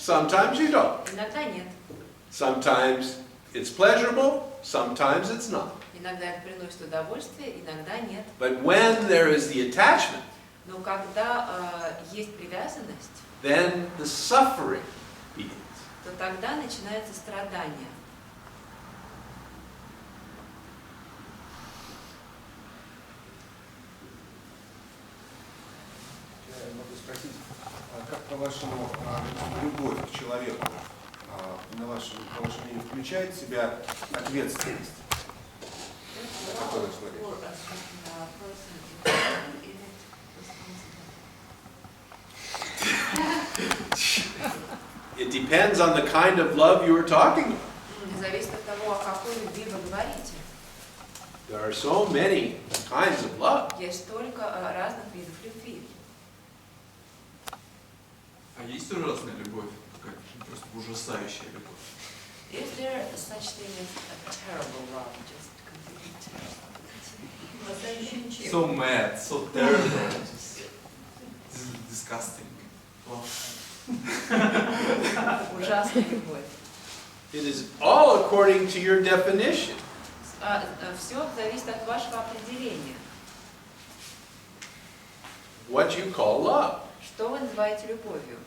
Sometimes you don't. Иногда нет. Sometimes it's pleasurable, sometimes it's not. Иногда это приносит удовольствие, иногда нет. But when there is the attachment, Но когда есть привязанность, then the suffering begins. то тогда начинается страдание. Я могу спросить, как по-вашему любовь к человеку, по вашему мнению, включает в себя ответственность? Какой человек? It depends on the kind of love you are talking about. Зависит от того, о какой любви вы говорите. There are so many kinds of love. Есть столько разных видов любви. А есть ужасная любовь, какая-то просто ужасающая любовь? Is there such thing as a terrible love, just completely terrible? So mad, so terrible, disgusting. Ужасная любовь. It is all according to your definition. Все зависит от вашего определения. What you call love. Что вы называете любовью?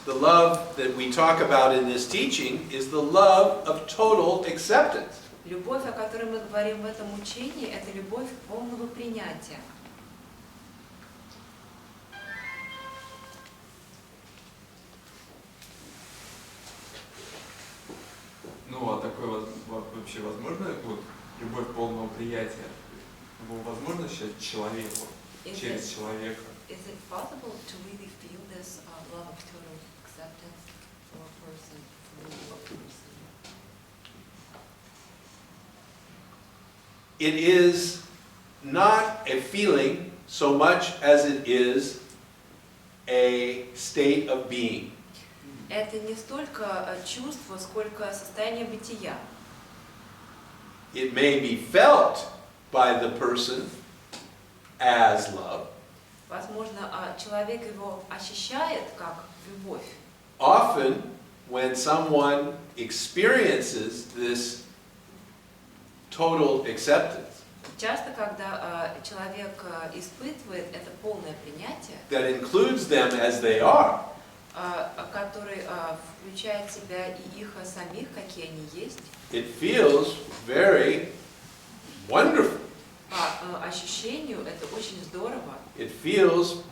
The love that we talk about in this teaching is the love of total acceptance. Любовь, о которой мы говорим в этом учении, это любовь полного принятия. Ну, а такое вообще возможно, вот, любовь полного приятия, его возможно считать человеку, через человека? Is it possible to really feel this love of total acceptance for a person, through a person? It is not a feeling so much as it is a state of being. Это не столько чувство, сколько состояние бытия. It may be felt by the person as love. Возможно, человек его ощущает как любовь. Often, when someone experiences this total acceptance, Часто, когда человек испытывает это полное принятие, that includes them as they are, который включает в себя и их самих, какие они есть, it feels very wonderful. по ощущению это очень здорово. It feels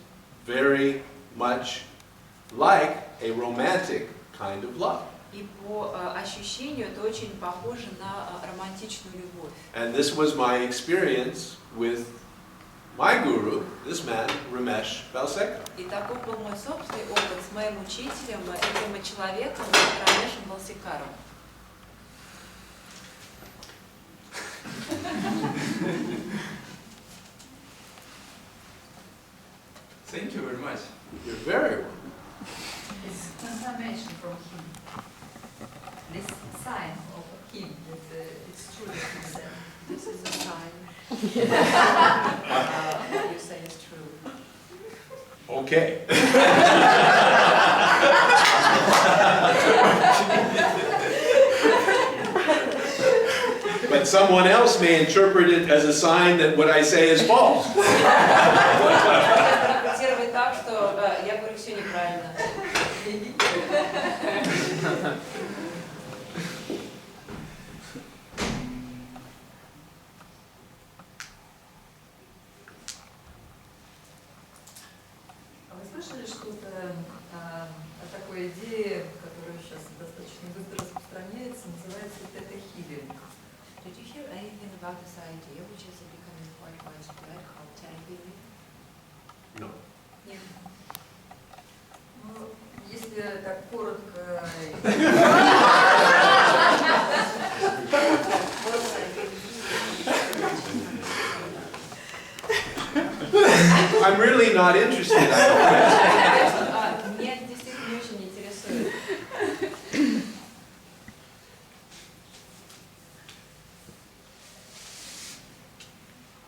very much like a romantic kind of love. И по ощущению это очень похоже на романтичную любовь. And this was my experience with my guru, this man, Ramesh Balsekar. И такой был мой собственный опыт с моим учителем, этим человеком, Рамешем Балсекаром. Thank you very much. You're very welcome. It's confirmation from him. This sign of him that it's true that he said. This is a sign. What you say is true. Okay. But someone else may interpret it as a sign that what I say is false. Интерпретировать так, что я говорю все неправильно. А вы слышали что-то о такой идее, которая сейчас достаточно быстро распространяется, называется тета-хилинг? Did you hear anything about this idea, which is becoming quite widespread, called therapy? No. Нет. Ну, если так коротко... I'm really not interested. Меня действительно не очень интересует.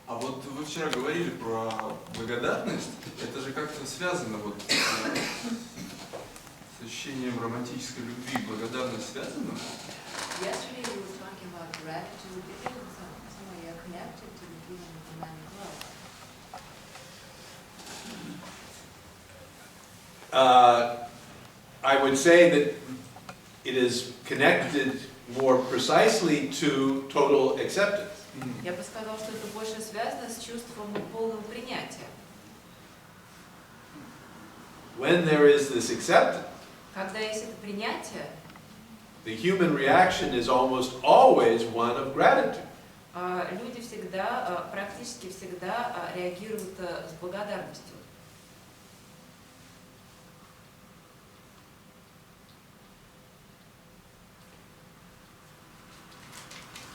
А вот вы вчера говорили про благодарность, это же как-то связано вот С ощущением романтической любви и благодарность связано? Yesterday we were talking about gratitude. Is it some way connected to the feeling of romantic love? I would say that it is connected more precisely to total acceptance. Я бы сказала, что это больше связано с чувством полного принятия. When there is this acceptance, Когда есть это принятие, the human reaction is almost always one of gratitude. люди всегда, практически всегда реагируют с благодарностью.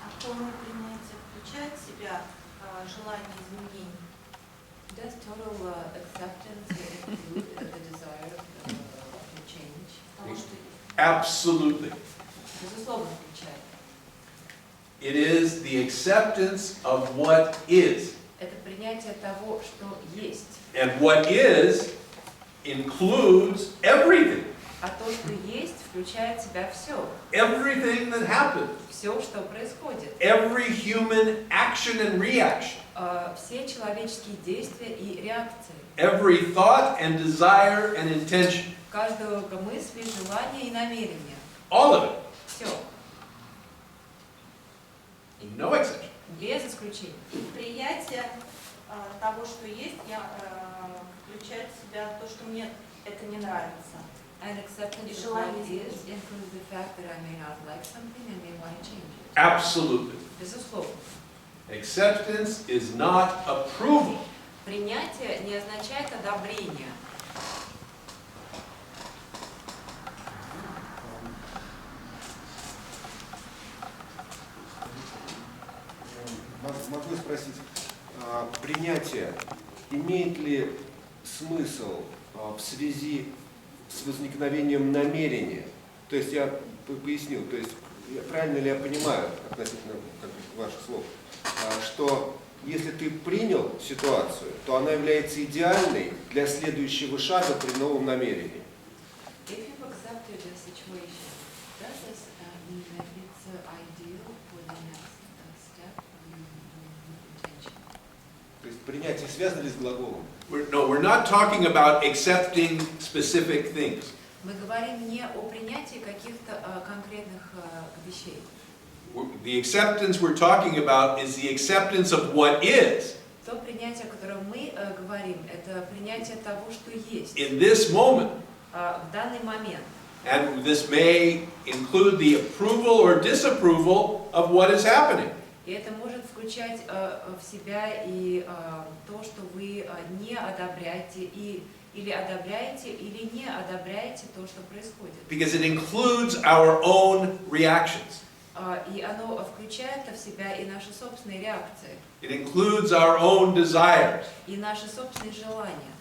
А полное принятие включает в себя желание изменений? Does total acceptance include the desire to change? Потому что Absolutely. Безусловно, включает. It is the acceptance of what is. Это принятие того, что есть. And what is includes everything. А то, что есть, включает в себя все. Everything that happens. Все, что происходит. Every human action and reaction. Все человеческие действия и реакции. Every thought and desire and intention. Каждого мысли, желания и намерения. All of it. Все. No exception. Без исключения. приятие того, что есть, включает в себя то, что мне это не нравится. And acceptance of what is includes the fact that I may not like something and may want to change it. Absolutely. Безусловно. Acceptance is not approval. Принятие не означает одобрение. Могу спросить, принятие имеет ли смысл в связи с возникновением намерения? То есть я пояснил, то есть правильно ли я понимаю относительно ваших слов, что если ты принял ситуацию, то она является идеальной для следующего шага при новом намерении? If you've accepted the situation, does this mean that it's ideal for the next step of your intention? То есть принятие связано ли с глаголом? No, we're not talking about accepting specific things. Мы говорим не о принятии каких-то конкретных вещей. The acceptance we're talking about is the acceptance of what is. То принятие, о котором мы говорим, это принятие того, что есть. In this moment. В данный момент. And this may include the approval or disapproval of what is happening. И это может включать в себя и то, что вы не одобряете, или одобряете, или не одобряете то, что происходит. Because it includes our own reactions. И оно включает в себя и наши собственные реакции, It includes our own desires. и наши собственные желания,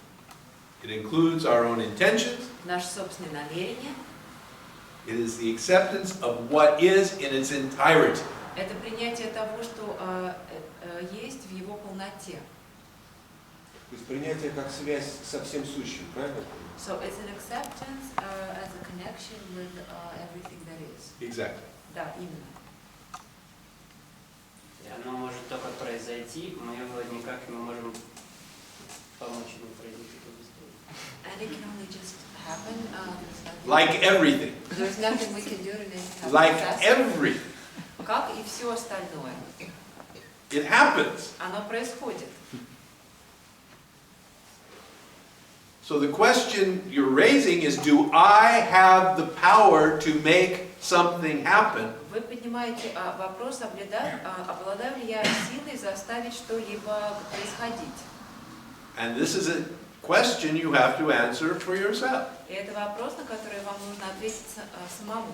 It includes our own intentions. наши собственные намерения. It is the acceptance of what is in its entirety. Это принятие того, что есть в его полноте. То есть принятие как связь со всем сущим, правильно? So it's an acceptance as a connection with everything that is. Exactly. Да, именно. И оно может только произойти, мы его никак не можем помочь ему произойти побыстрее. And it can only just happen. Like everything. There's nothing we can do to make it happen Like faster. everything. Как и все остальное. It happens. Оно происходит. So the question you're raising is, do I have the power to make something happen? Вы поднимаете вопрос, обладаю ли я силой заставить что-либо происходить. And this is a question you have to answer for yourself. И это вопрос, на который вам нужно ответить самому.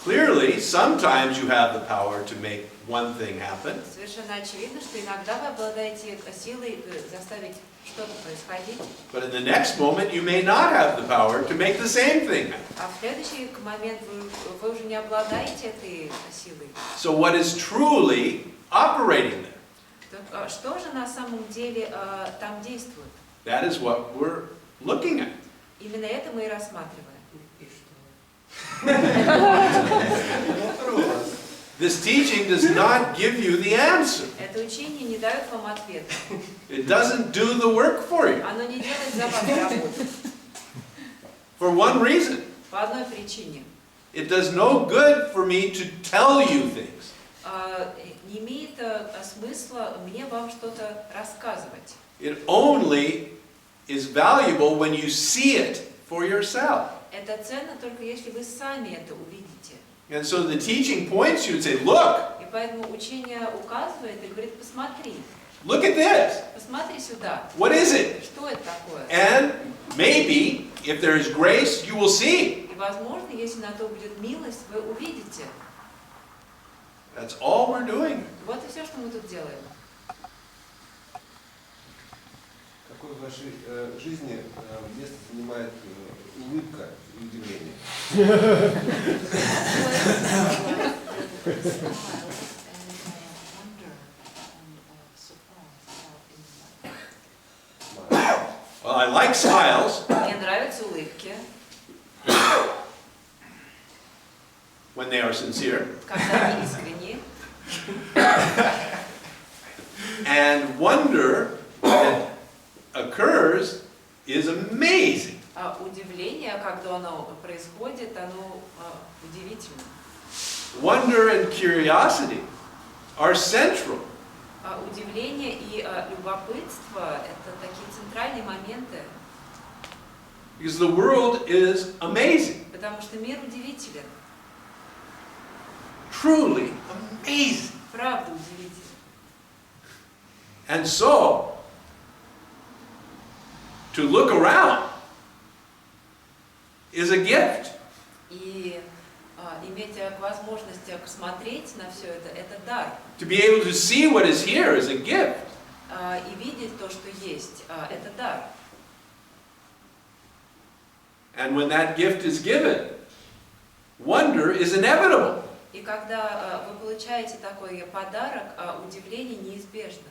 Clearly, sometimes you have the power to make one thing happen. Совершенно очевидно, что иногда вы обладаете силой заставить что-то происходить, But in the next moment, you may not have the power to make the same thing happen. а в следующий момент вы уже не обладаете этой силой. So what is truly operating there? Так, что же на самом деле там действует? That is what we're looking at. Именно это мы и рассматриваем. И что? This teaching does not give you the answer. Это учение не дает вам ответа. It doesn't do the work for you. Оно не делает за вами работу. For one reason. По одной причине. It does no good for me to tell you things. Не имеет смысла мне вам что-то рассказывать. It only is valuable when you see it for yourself. Это ценно только если вы сами это увидите. And so the teaching points you and say, look, И поэтому учение указывает и говорит, посмотри. look at this. Посмотри сюда. What is it? Что это такое? And maybe, if there is grace, you will see. И возможно, если на то будет милость, вы увидите. That's all we're doing. Вот и все, что мы тут делаем. Какое в вашей жизни место занимает улыбка и удивление? Well, I like smiles Мне нравятся улыбки, when they are sincere. когда они искренние. And wonder that occurs is amazing. А удивление, когда оно происходит, оно удивительно. Wonder and curiosity are central. Удивление и любопытство – это такие центральные моменты, Because the world is amazing. потому что мир удивителен, Truly amazing. правда удивителен. And so, to look around is a gift. И иметь возможность посмотреть на все это – это дар. To be able to see what is here is a gift. И видеть то, что есть – это дар. And when that gift is given, wonder is inevitable. И когда вы получаете такой подарок, удивление неизбежно.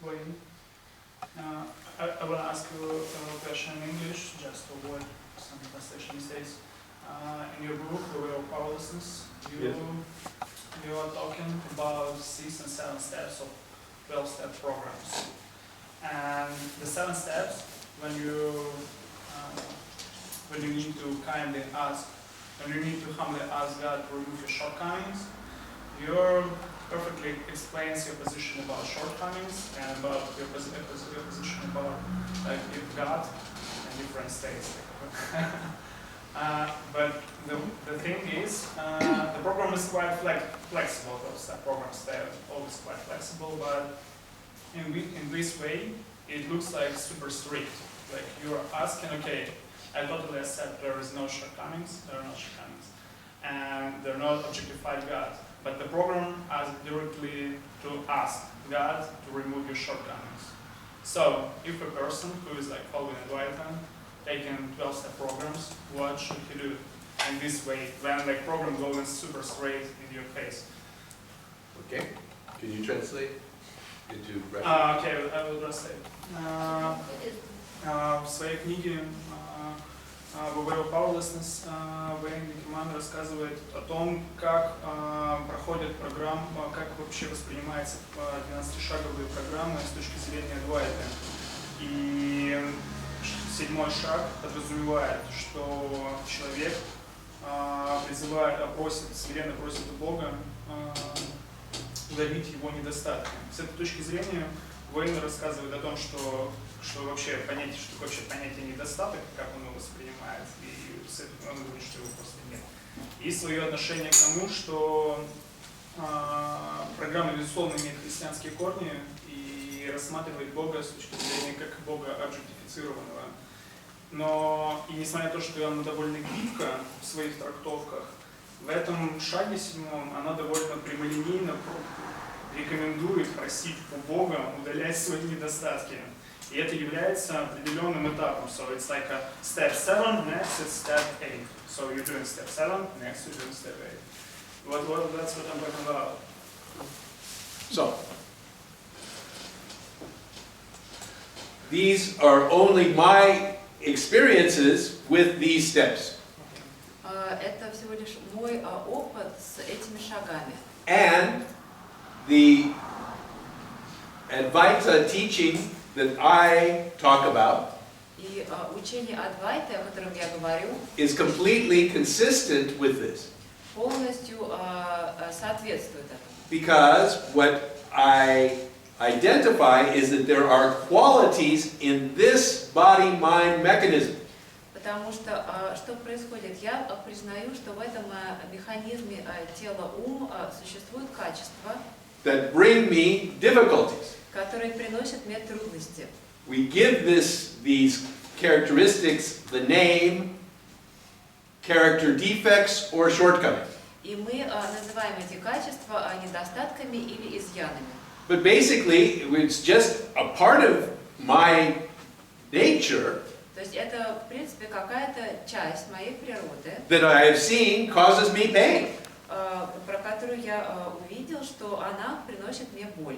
Wayne, I will ask you a question in English, just to avoid some translation mistakes. In your book, The Way of Powerlessness, you are talking about 6 and 7 steps of 12-step programs. And the 7 steps, when you need to kindly ask, when you need to humbly ask God to remove your shortcomings, you're perfectly explains your position about shortcomings and about your position about God and different states. But the thing is, the program is quite flexible. Those programs, they're always quite flexible, but in this way, it looks like super strict. Like you're asking, okay, I totally accept there is no shortcomings, there are no shortcomings, and they're not objectified God. But the program asks directly to ask God to remove your shortcomings. So, if a person who is following Uэйном, taking 12-step programs, what should he do? In this way, when program going super straight in your face. Okay. Can you translate into Russian? Okay, I will translate. своей книге Powerlessness Уэйн Ликерман рассказывает о том, как проходит программа, как вообще воспринимается 12-шаговые программы с точки зрения Адвайты. И 7-й шаг подразумевает, что человек Вселенная просит у Бога удалить его недостатки. С этой точки зрения Уэйн рассказывает о том, что вообще понятие недостаток, как он его воспринимает, и он говорит, что его просто нет. И свое отношение к тому, что программа, безусловно, имеет христианские корни и рассматривает Бога с точки зрения как Бога объектифицированного. Но и несмотря на то, что она довольно гибка в своих трактовках, в этом шаге 7-м она довольно прямолинейно рекомендует просить у Бога удалять свои недостатки. И это является определенным этапом. So it's like a step 7, next it's step 8. So you're doing step 7, next you're doing step 8. That's what I'm talking about. So, these are only my experiences with these steps. Это всего лишь мой опыт с этими шагами. And the Advaita teaching that I talk about И учение Адвайты, о котором я говорю, is completely consistent with this. полностью соответствует этому. Because what I identify is that there are qualities in this body-mind mechanism Потому что происходит? Я признаю, что в этом механизме тело-ум существуют качества, that bring me difficulties. которые приносят мне трудности. We give these characteristics the name, character defects, or shortcomings. И мы называем эти качества недостатками или изъянами. But basically, it's just a part of my nature То есть это, в принципе, какая-то часть моей природы, that I have seen causes me pain. про которую я увидел, что она приносит мне боль.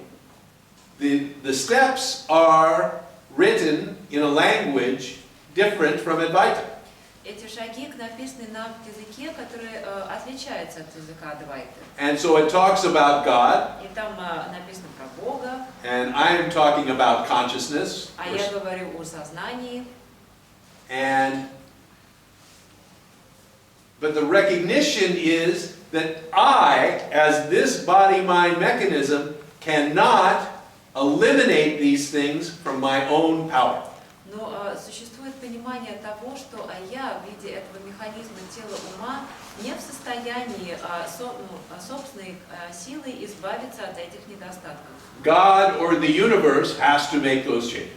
The steps are written in a language different from Advaita. Эти шаги написаны на языке, который отличается от языка Адвайты. And so it talks about God, И там написано про Бога, and I am talking about consciousness. а я говорю о сознании. But the recognition is that I, as this body-mind mechanism, cannot eliminate these things from my own power. Но существует понимание того, что я в виде этого механизма тела-ума не в состоянии собственной силой избавиться от этих недостатков. God or the universe has to make those changes.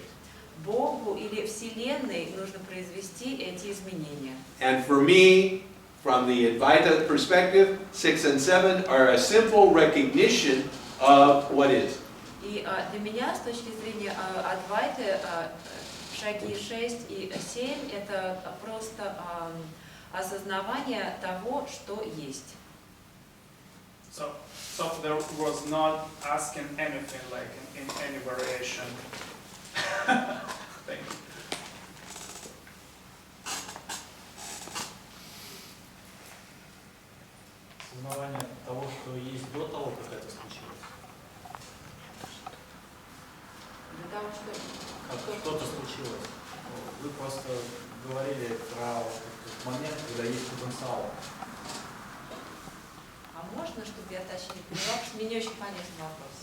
Богу или Вселенной нужно произвести эти изменения. And for me, from the Advaita perspective, 6 and 7 are a simple recognition of what is. И для меня, с точки зрения Адвайты, шаги 6 и 7 – это просто осознавание того, что есть. So there was not asking anything like in any variation. Thank you. Осознавание того, что есть до того, как это случилось. Для того, что Что-то случилось. Вы просто говорили про тот момент, когда есть потенциал. А можно, чтобы я точнее поняла, потому что мне не очень понятен вопрос.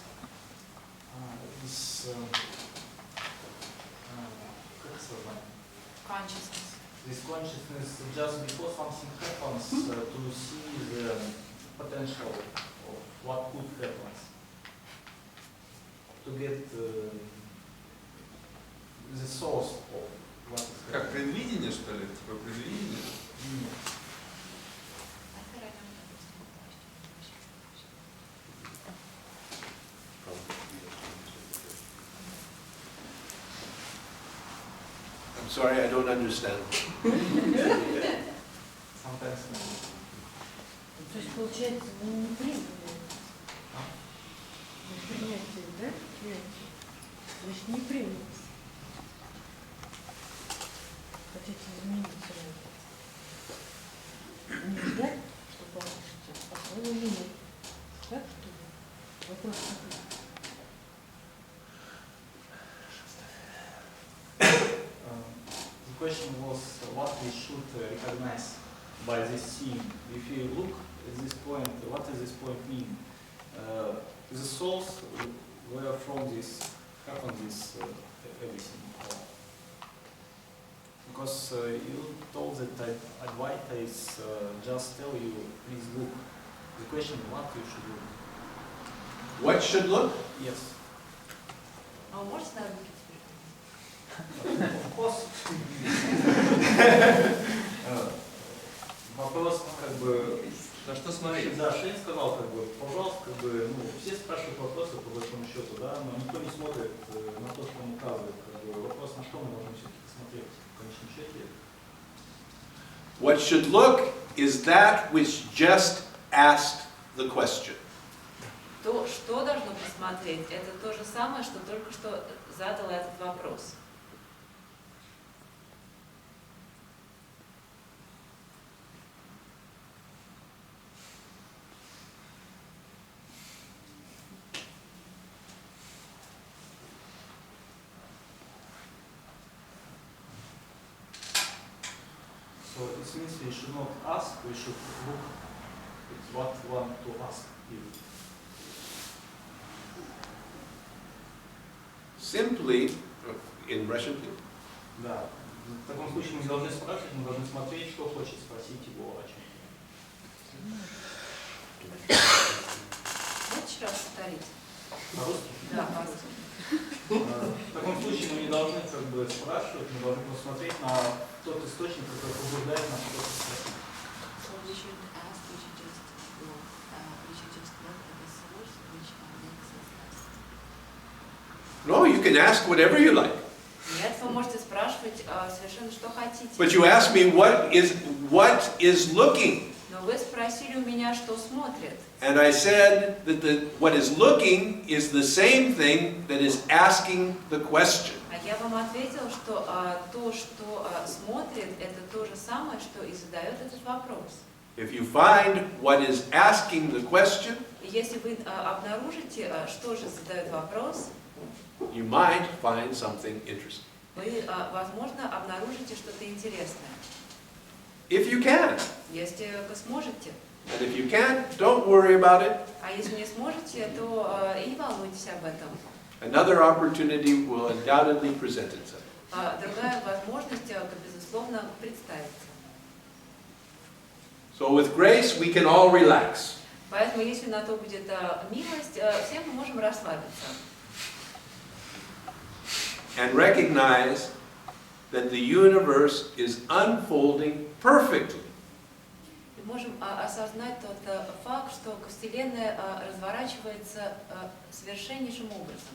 Как сознание? Consciousness. This consciousness just before something happens to see the potential of what could happen. To get the source of what is happening. Как предвидение, что ли? Типа предвидение? I'm sorry, I don't understand. Sometimes no. То есть, получается, вы не приняли принятие, да? Принятие. Значит, не приняли. question was what we should recognize by this scene. If you look at this point, what does this point mean? The souls where from this happened this everything. Because you told that Advaita is just tell you, please look. The question, what you should look? What should look? Yes. А можешь на руки Of course. Вопрос, как бы, На что смотреть? да, Шейн сказал, как бы, пожалуйста, как бы, ну, все спрашивают вопросы по большому счету, да, но никто не смотрит на то, что он указывает, как бы, вопрос, на что мы можем все-таки посмотреть в конечном счете. What should look is that which just asked the question. То, что должно посмотреть, это то же самое, что только что задало этот вопрос. So it means we should not ask, we should look at what we want to ask you. Simply, in Russian, Да. В таком случае мы не должны спрашивать, мы должны смотреть, что хочет спросить его о чем. Можешь раз повторить? По-русски? Да, по-русски. В таком случае мы не должны как бы спрашивать, мы должны посмотреть на тот источник, который побуждает нас что-то спросить. So we should ask, we should just look, we should just look at the source which makes us ask. no, you can ask whatever you like. Нет, вы можете спрашивать совершенно что хотите. But you ask me what is looking. Но вы спросили у меня, что смотрит. And I said that what is looking is the same thing that is asking the question. А я вам ответила, что то, что смотрит, это то же самое, что и задает этот вопрос. If you find what is asking the question, И если вы обнаружите, что же задает вопрос, you might find something interesting. вы, возможно, обнаружите что-то интересное. If you can. Если вы сможете. And if you can't, don't worry about it. А если не сможете, то и не волнуйтесь об этом. Another opportunity will undoubtedly present itself. Другая возможность, безусловно, представится. So with grace, we can all relax. Поэтому, если на то будет милость, все мы можем расслабиться. And recognize that the universe is unfolding perfectly. И можем осознать тот факт, что Вселенная разворачивается совершеннейшим образом.